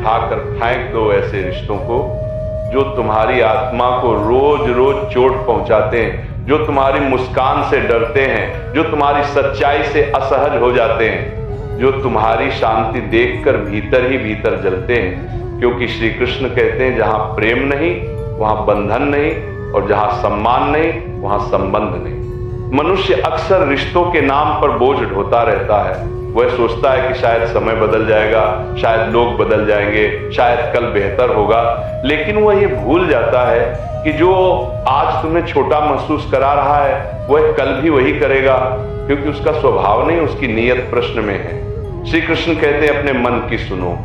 उठाकर फेंक दो ऐसे रिश्तों को जो तुम्हारी आत्मा को रोज रोज चोट पहुंचाते हैं, जो तुम्हारी मुस्कान से डरते हैं, जो तुम्हारी सच्चाई से असहज हो जाते हैं, जो तुम्हारी शांति देखकर भीतर ही भीतर जलते हैं। क्योंकि श्री कृष्ण कहते हैं जहां प्रेम नहीं वहां बंधन नहीं, और जहां सम्मान नहीं वहां संबंध नहीं। मनुष्य अक्सर रिश्तों के नाम पर बोझ ढोता रहता है। वह सोचता है कि शायद समय बदल जाएगा, शायद लोग बदल जाएंगे, शायद कल बेहतर होगा, लेकिन वह ये भूल जाता है कि जो आज तुम्हें छोटा महसूस करा रहा है वह कल भी वही करेगा, क्योंकि उसका स्वभाव नहीं, उसकी नीयत प्रश्न में है। श्री कृष्ण कहते हैं अपने मन की सुनो,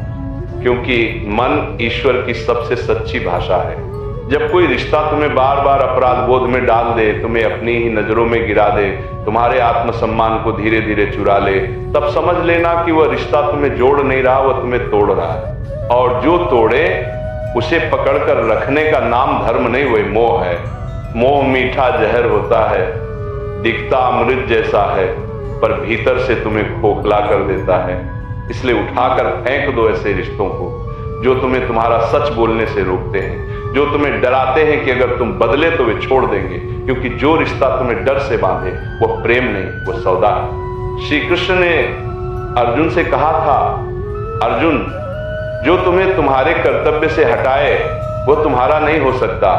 क्योंकि मन ईश्वर की सबसे सच्ची भाषा है। जब कोई रिश्ता तुम्हें बार बार अपराध बोध में डाल दे, तुम्हें अपनी ही नजरों में गिरा दे, तुम्हारे आत्मसम्मान को धीरे धीरे चुरा ले, तब समझ लेना कि वह रिश्ता तुम्हें जोड़ नहीं रहा, वह तुम्हें तोड़ रहा है। और जो तोड़े उसे पकड़कर रखने का नाम धर्म नहीं, वह मोह है। मोह मीठा जहर होता है, दिखता अमृत जैसा है, पर भीतर से तुम्हें खोखला कर देता है। इसलिए उठाकर फेंक दो ऐसे रिश्तों को जो तुम्हें तुम्हारा सच बोलने से रोकते हैं, जो तुम्हें डराते हैं कि अगर तुम बदले तो वे छोड़ देंगे। क्योंकि जो रिश्ता तुम्हें डर से बांधे वो प्रेम नहीं, वो सौदा है। श्री कृष्ण ने अर्जुन से कहा था, अर्जुन जो तुम्हें तुम्हारे कर्तव्य से हटाए वो तुम्हारा नहीं हो सकता।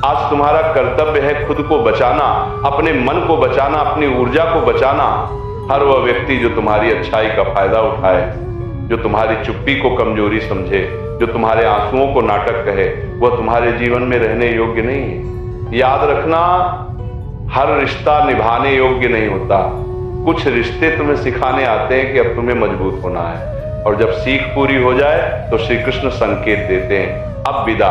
आज तुम्हारा कर्तव्य है खुद को बचाना, अपने मन को बचाना, अपनी ऊर्जा को बचाना। हर वह व्यक्ति जो तुम्हारी अच्छाई का फायदा उठाए, जो तुम्हारी चुप्पी को कमजोरी समझे, जो तुम्हारे आंसुओं को नाटक कहे, वह तुम्हारे जीवन में रहने योग्य नहीं है। याद रखना, हर रिश्ता निभाने योग्य नहीं होता। कुछ रिश्ते तुम्हें सिखाने आते हैं कि अब तुम्हें मजबूत होना है, और जब सीख पूरी हो जाए तो श्री कृष्ण संकेत देते हैं, अब विदा।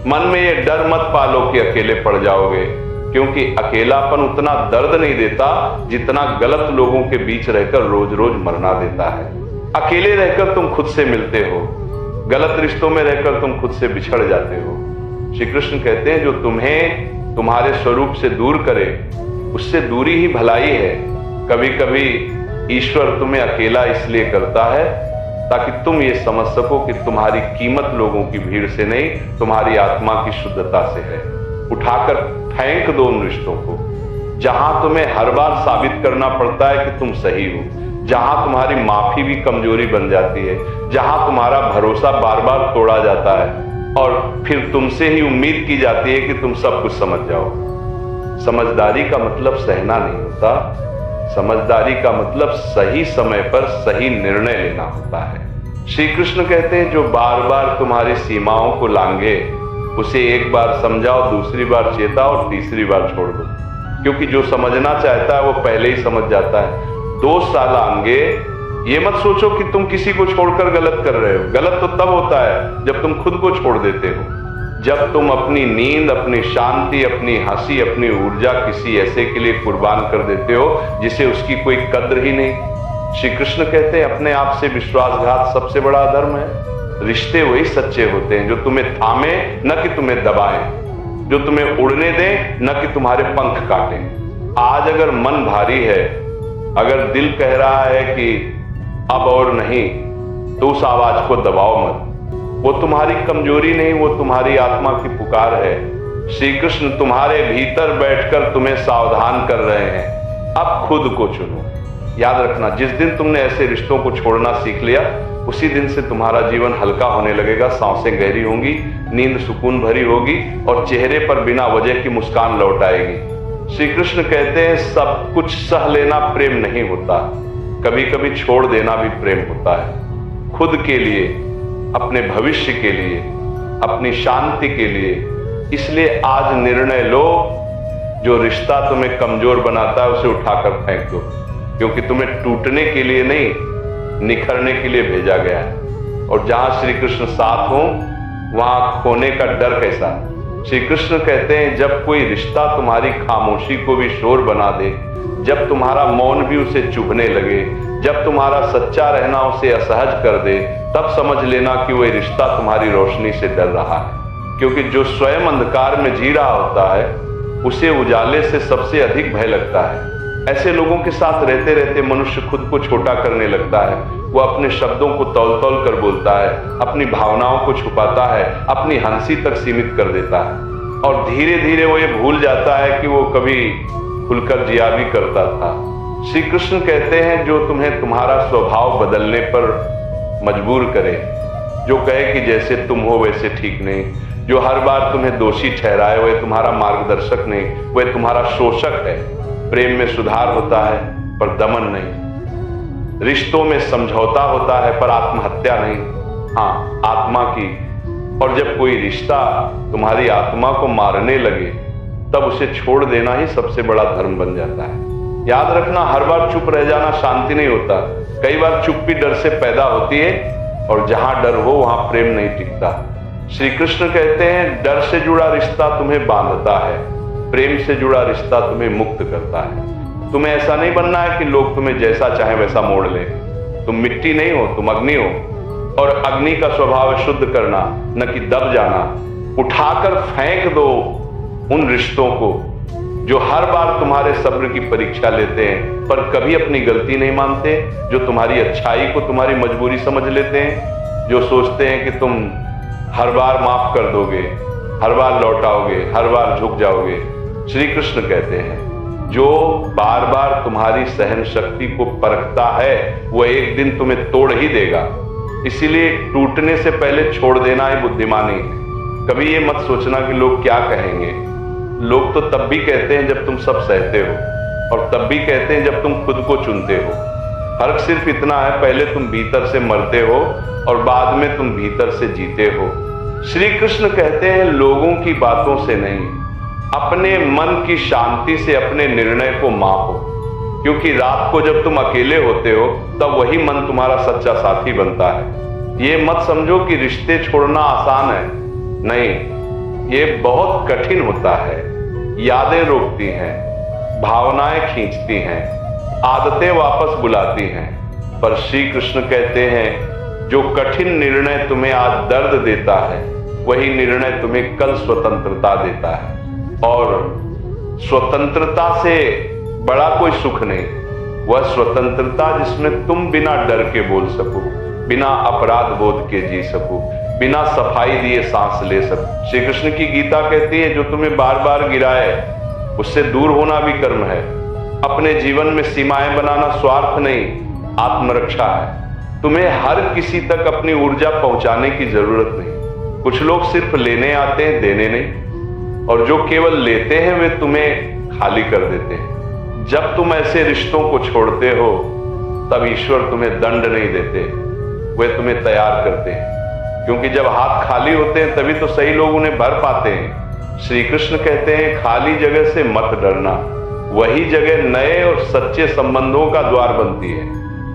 मन में ये डर मत पालो कि अकेले पड़ जाओगे, क्योंकि अकेलापन उतना दर्द नहीं देता जितना गलत लोगों के बीच रहकर रोज रोज मरना देता है। अकेले रहकर तुम खुद से मिलते हो, गलत रिश्तों में रहकर तुम खुद से बिछड़ जाते हो। श्री कृष्ण कहते हैं जो तुम्हें तुम्हारे स्वरूप से दूर करे उससे दूरी ही भलाई है। कभी कभी ईश्वर तुम्हें अकेला इसलिए करता है ताकि तुम ये समझ सको कि तुम्हारी कीमत लोगों की भीड़ से नहीं, तुम्हारी आत्मा की शुद्धता से है। उठाकर फेंक दो उन रिश्तों को जहां तुम्हें हर बार साबित करना पड़ता है कि तुम सही हो, जहां तुम्हारी माफी भी कमजोरी बन जाती है, जहां तुम्हारा भरोसा बार बार तोड़ा जाता है और फिर तुमसे ही उम्मीद की जाती है कि तुम सब कुछ समझ जाओ। समझदारी का मतलब सहना नहीं होता, समझदारी का मतलब सही समय पर सही निर्णय लेना होता है। श्री कृष्ण कहते हैं जो बार बार तुम्हारी सीमाओं को लांघे उसे एक बार समझाओ, दूसरी बार चेताओ और तीसरी बार छोड़ दो, क्योंकि जो समझना चाहता है वो पहले ही समझ जाता है। 2 साल आगे ये मत सोचो कि तुम किसी को छोड़कर गलत कर रहे हो। गलत तो तब होता है जब तुम खुद को छोड़ देते हो, जब तुम अपनी नींद, अपनी शांति, अपनी हंसी, अपनी ऊर्जा किसी ऐसे के लिए कुर्बान कर देते हो जिसे उसकी कोई कद्र ही नहीं। श्री कृष्ण कहते हैं अपने आप से विश्वासघात सबसे बड़ा अधर्म है। रिश्ते वही सच्चे होते हैं जो तुम्हें थामे न कि तुम्हें दबाएं, जो तुम्हें उड़ने दें न कि तुम्हारे पंख काटें। आज अगर मन भारी है, अगर दिल कह रहा है कि अब और नहीं, तो उस आवाज को दबाओ मत। वो तुम्हारी कमजोरी नहीं, वो तुम्हारी आत्मा की पुकार है। श्री कृष्ण तुम्हारे भीतर बैठकर तुम्हें सावधान कर रहे हैं, अब खुद को चुनो। याद रखना, जिस दिन तुमने ऐसे रिश्तों को छोड़ना सीख लिया उसी दिन से तुम्हारा जीवन हल्का होने लगेगा, सांसें गहरी होंगी, नींद सुकून भरी होगी और चेहरे पर बिना वजह की मुस्कान लौट आएगी। श्री कृष्ण कहते हैं सब कुछ सह लेना प्रेम नहीं होता, कभी कभी छोड़ देना भी प्रेम होता है। खुद के लिए, अपने भविष्य के लिए, अपनी शांति के लिए। इसलिए आज निर्णय लो, जो रिश्ता तुम्हें कमजोर बनाता है उसे उठाकर फेंक दो, क्योंकि तुम्हें टूटने के लिए नहीं, निखरने के लिए भेजा गया है। और जहां श्री कृष्ण साथ हो वहां खोने का डर कैसा। श्री कृष्ण कहते हैं जब कोई रिश्ता तुम्हारी खामोशी को भी शोर बना दे, जब तुम्हारा मौन भी उसे चुभने लगे, जब तुम्हारा सच्चा रहना उसे असहज कर दे, तब समझ लेना कि वह रिश्ता तुम्हारी रोशनी से डर रहा है। क्योंकि जो स्वयं अंधकार में जी रहा होता है उसे उजाले से सबसे अधिक भय लगता है। ऐसे लोगों के साथ रहते रहते मनुष्य खुद को छोटा करने लगता है। वो अपने शब्दों को तौल तौल कर बोलता है, अपनी भावनाओं को छुपाता है, अपनी हंसी तक सीमित कर देता है और धीरे धीरे वो ये भूल जाता है कि वो कभी खुलकर जिया भी करता था। श्री कृष्ण कहते हैं, जो तुम्हें तुम्हारा स्वभाव बदलने पर मजबूर करे, जो कहे कि जैसे तुम हो वैसे ठीक नहीं, जो हर बार तुम्हें दोषी ठहराए, वह तुम्हारा मार्गदर्शक नहीं, वह तुम्हारा शोषक है। प्रेम में सुधार होता है पर दमन नहीं, रिश्तों में समझौता होता है पर आत्महत्या नहीं, हाँ आत्मा की। और जब कोई रिश्ता तुम्हारी आत्मा को मारने लगे तब उसे छोड़ देना ही सबसे बड़ा धर्म बन जाता है। याद रखना, हर बार चुप रह जाना शांति नहीं होता। कई बार चुप भी डर से पैदा होती है और जहां डर हो वहां प्रेम नहीं टिकता। श्री कृष्ण कहते हैं, डर से जुड़ा रिश्ता तुम्हें बांधता है, प्रेम से जुड़ा रिश्ता तुम्हें मुक्त करता है। तुम्हें ऐसा नहीं बनना है कि लोग तुम्हें जैसा चाहे वैसा मोड़ ले। तुम मिट्टी नहीं हो, तुम अग्नि हो, और अग्नि का स्वभाव है शुद्ध करना, न कि दब जाना। उठाकर फेंक दो उन रिश्तों को जो हर बार तुम्हारे सब्र की परीक्षा लेते हैं पर कभी अपनी गलती नहीं मानते, जो तुम्हारी अच्छाई को तुम्हारी मजबूरी समझ लेते हैं, जो सोचते हैं कि तुम हर बार माफ कर दोगे, हर बार लौटाओगे, हर बार झुक जाओगे। श्री कृष्ण कहते हैं, जो बार बार तुम्हारी सहन शक्ति को परखता है वो एक दिन तुम्हें तोड़ ही देगा। इसीलिए टूटने से पहले छोड़ देना ही बुद्धिमानी है। कभी ये मत सोचना कि लोग क्या कहेंगे। लोग तो तब भी कहते हैं जब तुम सब सहते हो, और तब भी कहते हैं जब तुम खुद को चुनते हो। फर्क सिर्फ इतना है, पहले तुम भीतर से मरते हो और बाद में तुम भीतर से जीते हो। श्री कृष्ण कहते हैं, लोगों की बातों से नहीं, अपने मन की शांति से अपने निर्णय को मापो, क्योंकि रात को जब तुम अकेले होते हो तब वही मन तुम्हारा सच्चा साथी बनता है। ये मत समझो कि रिश्ते छोड़ना आसान है, नहीं, ये बहुत कठिन होता है। यादें रोकती हैं, भावनाएं खींचती हैं, आदतें वापस बुलाती हैं, पर श्री कृष्ण कहते हैं, जो कठिन निर्णय तुम्हें आज दर्द देता है वही निर्णय तुम्हें कल स्वतंत्रता देता है। और स्वतंत्रता से बड़ा कोई सुख नहीं, वह स्वतंत्रता जिसमें तुम बिना डर के बोल सको, बिना अपराध बोध के जी सको, बिना सफाई दिए सांस ले सको। श्री कृष्ण की गीता कहती है, जो तुम्हें बार बार गिराए उससे दूर होना भी कर्म है। अपने जीवन में सीमाएं बनाना स्वार्थ नहीं, आत्मरक्षा है। तुम्हें हर किसी तक अपनी ऊर्जा पहुंचाने की जरूरत नहीं। कुछ लोग सिर्फ लेने आते हैं, देने नहीं, और जो केवल लेते हैं वे तुम्हें खाली कर देते हैं। जब तुम ऐसे रिश्तों को छोड़ते हो तब ईश्वर तुम्हें दंड नहीं देते, वे तुम्हें तैयार करते हैं, क्योंकि जब हाथ खाली होते हैं तभी तो सही लोग उन्हें भर पाते हैं। श्री कृष्ण कहते हैं, खाली जगह से मत डरना, वही जगह नए और सच्चे संबंधों का द्वार बनती है।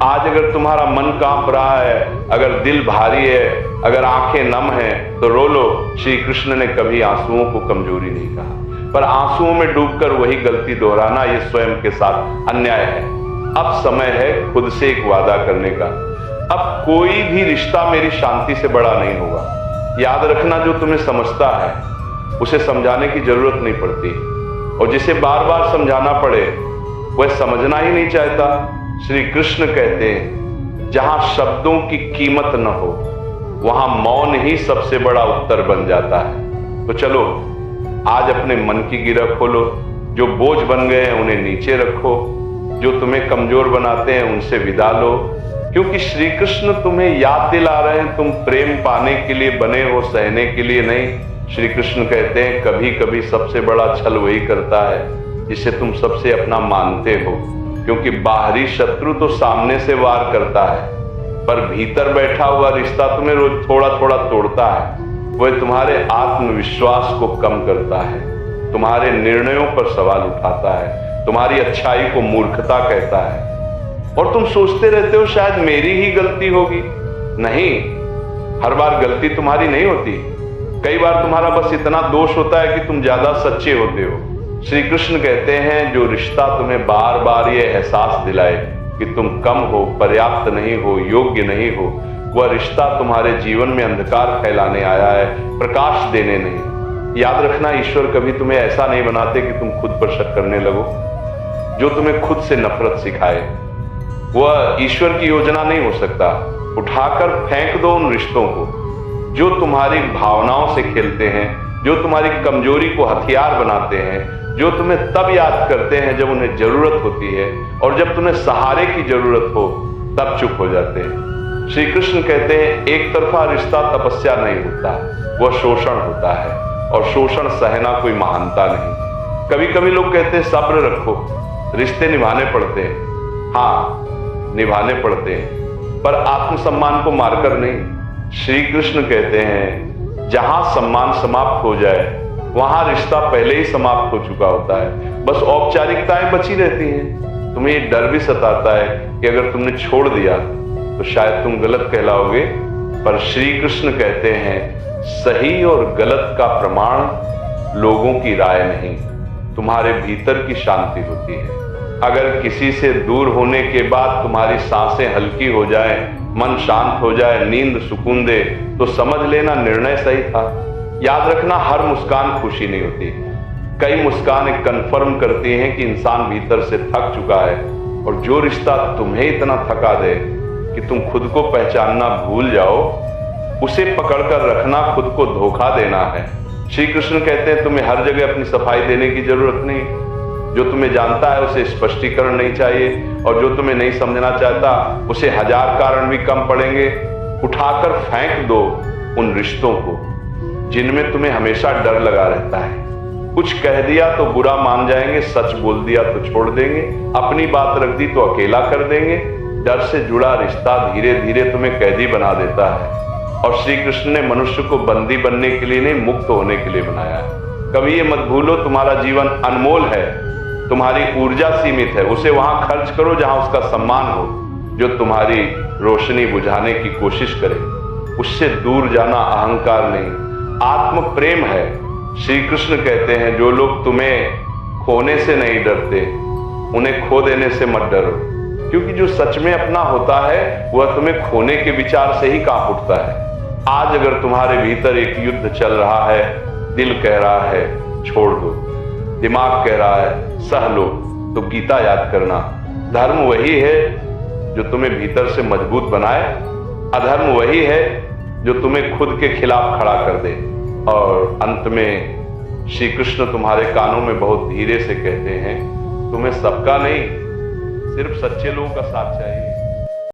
आज अगर तुम्हारा मन कांप रहा है, अगर दिल भारी है, अगर आंखें नम हैं, तो रो लो। श्री कृष्ण ने कभी आंसुओं को कमजोरी नहीं कहा, पर आंसुओं में डूबकर वही गलती दोहराना ये स्वयं के साथ अन्याय है। अब समय है खुद से एक वादा करने का, अब कोई भी रिश्ता मेरी शांति से बड़ा नहीं होगा। याद रखना, जो तुम्हें समझता है उसे समझाने की जरूरत नहीं पड़ती, और जिसे बार बार समझाना पड़े वह समझना ही नहीं चाहता। श्री कृष्ण कहते हैं, जहां शब्दों की कीमत न हो वहां मौन ही सबसे बड़ा उत्तर बन जाता है। तो चलो आज अपने मन की गिरह खोलो, जो बोझ बन गए हैं उन्हें नीचे रखो, जो तुम्हें कमजोर बनाते हैं उनसे विदा लो, क्योंकि श्री कृष्ण तुम्हें याद दिला रहे हैं, तुम प्रेम पाने के लिए बने हो, सहने के लिए नहीं। श्री कृष्ण कहते हैं, कभी कभी सबसे बड़ा छल वही करता है जिसे तुम सबसे अपना मानते हो, क्योंकि बाहरी शत्रु तो सामने से वार करता है, पर भीतर बैठा हुआ रिश्ता तुम्हें रोज थोड़ा थोड़ा तोड़ता है। वह तुम्हारे आत्मविश्वास को कम करता है, तुम्हारे निर्णयों पर सवाल उठाता है, तुम्हारी अच्छाई को मूर्खता कहता है, और तुम सोचते रहते हो शायद मेरी ही गलती होगी। नहीं, हर बार गलती तुम्हारी नहीं होती, कई बार तुम्हारा बस इतना दोष होता है कि तुम ज्यादा सच्चे होते हो। श्री कृष्ण कहते हैं, जो रिश्ता तुम्हें बार बार ये एहसास दिलाए कि तुम कम हो, पर्याप्त नहीं हो, योग्य नहीं हो, वह रिश्ता तुम्हारे जीवन में अंधकार फैलाने आया है, प्रकाश देने नहीं। याद रखना, ईश्वर कभी तुम्हें ऐसा नहीं बनाते कि तुम खुद पर शक करने लगो। जो तुम्हें खुद से नफरत सिखाए वह ईश्वर की योजना नहीं हो सकता। उठाकर फेंक दो उन रिश्तों को जो तुम्हारी भावनाओं से खेलते हैं, जो तुम्हारी कमजोरी को हथियार बनाते हैं, जो तुम्हें तब याद करते हैं जब उन्हें जरूरत होती है, और जब तुम्हें सहारे की जरूरत हो तब चुप हो जाते हैं। श्री कृष्ण कहते हैं एक तरफा रिश्ता तपस्या नहीं होता, वह शोषण होता है, और शोषण सहना कोई महानता नहीं। कभी कभी लोग कहते हैं सब्र रखो, रिश्ते निभाने पड़ते हैं। हाँ, निभाने पड़ते हैं, पर आत्मसम्मान को मारकर नहीं। श्री कृष्ण कहते हैं जहां सम्मान समाप्त हो जाए वहां रिश्ता पहले ही समाप्त हो चुका होता है, बस औपचारिकताएं बची रहती हैं। तुम्हें ये डर भी सताता है कि अगर तुमने छोड़ दिया तो शायद तुम गलत कहलाओगे, पर श्री कृष्ण कहते हैं सही और गलत का प्रमाण लोगों की राय नहीं, तुम्हारे भीतर की शांति होती है। अगर किसी से दूर होने के बाद तुम्हारी सांसें हल्की हो जाए, मन शांत हो जाए, नींद सुकून दे, तो समझ लेना निर्णय सही था। याद रखना हर मुस्कान खुशी नहीं होती, कई मुस्कान कन्फर्म करती हैं कि इंसान भीतर से थक चुका है, और जो रिश्ता तुम्हें इतना थका दे कि तुम खुद को पहचानना भूल जाओ, उसे पकड़कर रखना खुद को धोखा देना है। श्री कृष्ण कहते हैं तुम्हें हर जगह अपनी सफाई देने की जरूरत नहीं। जो तुम्हें जानता है उसे स्पष्टीकरण नहीं चाहिए, और जो तुम्हें नहीं समझना चाहता उसे हजार कारण भी कम पड़ेंगे। उठाकर फेंक दो उन रिश्तों को जिनमें तुम्हें हमेशा डर लगा रहता है। कुछ कह दिया तो बुरा मान जाएंगे, सच बोल दिया तो छोड़ देंगे, अपनी बात रख दी तो अकेला कर देंगे। डर से जुड़ा रिश्ता धीरे धीरे तुम्हें कैदी बना देता है, और श्री कृष्ण ने मनुष्य को बंदी बनने के लिए नहीं, मुक्त होने के लिए बनाया है। कभी ये मत भूलो तुम्हारा जीवन अनमोल है, तुम्हारी ऊर्जा सीमित है, उसे वहां खर्च करो जहां उसका सम्मान हो। जो तुम्हारी रोशनी बुझाने की कोशिश करे उससे दूर जाना अहंकार नहीं, आत्म प्रेम है। श्री कृष्ण कहते हैं जो लोग तुम्हें खोने से नहीं डरते उन्हें खो देने से मत डरो, क्योंकि जो सच में अपना होता है वह तुम्हें खोने के विचार से ही कांप उठता है। आज अगर तुम्हारे भीतर एक युद्ध चल रहा है, दिल कह रहा है छोड़ दो, दिमाग कह रहा है सह लो, तो गीता याद करना। धर्म वही है जो तुम्हें भीतर से मजबूत बनाए, अधर्म वही है जो तुम्हें खुद के खिलाफ खड़ा कर दे। और अंत में श्री कृष्ण तुम्हारे कानों में बहुत धीरे से कहते हैं तुम्हें सबका नहीं, सिर्फ सच्चे लोगों का साथ चाहिए।